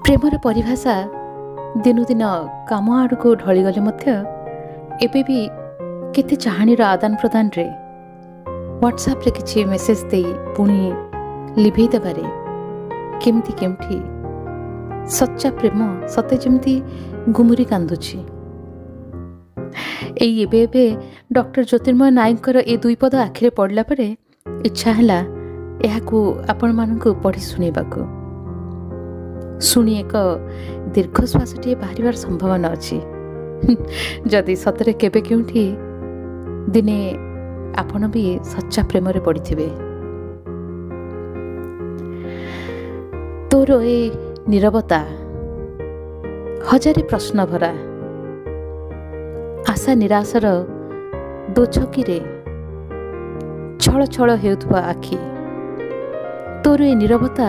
ପ୍ରେମର ପରିଭାଷା ଦିନୁ ଦିନ କାମ ଆଡ଼କୁ ଢଳିଗଲେ ମଧ୍ୟ ଏବେ ବି କେତେ ଚାହାଣୀର ଆଦାନ ପ୍ରଦାନରେ ହ୍ୱାଟ୍ସଆପ୍ରେ କିଛି ମେସେଜ ଦେଇ ପୁଣି ଲିଭେଇ ଦେବାରେ କେମିତି କେଉଁଠି ସଚ୍ଚା ପ୍ରେମ ସତେ ଯେମିତି ଘୁମୁରି କାନ୍ଦୁଛି। ଏଇ ଏବେ ଏବେ ଡକ୍ଟର ଜ୍ୟୋତିର୍ମୟ ନାୟକଙ୍କର ଏ ଦୁଇ ପଦ ଆଖିରେ ପଡ଼ିଲା ପରେ ଇଚ୍ଛା ହେଲା ଏହାକୁ ଆପଣମାନଙ୍କୁ ପଢ଼ି ଶୁଣେଇବାକୁ। ଶୁଣି ଏକ ଦୀର୍ଘଶ୍ୱାସଟିଏ ବାହାରିବାର ସମ୍ଭାବନା ଅଛି। ଯଦି ସତରେ କେବେ କେଉଁଠି ଦିନେ ଆପଣ ବି ସଚ୍ଚା ପ୍ରେମରେ ପଡ଼ିଥିବେ। ତୋର ଏ ନୀରବତା ହଜାରେ ପ୍ରଶ୍ନ ଭରା, ଆଶା ନିରାଶର ଦୋଛକିରେ ଛଳ ଛଳ ହେଉଥିବା ଆଖି। ତୋର ଏ ନୀରବତା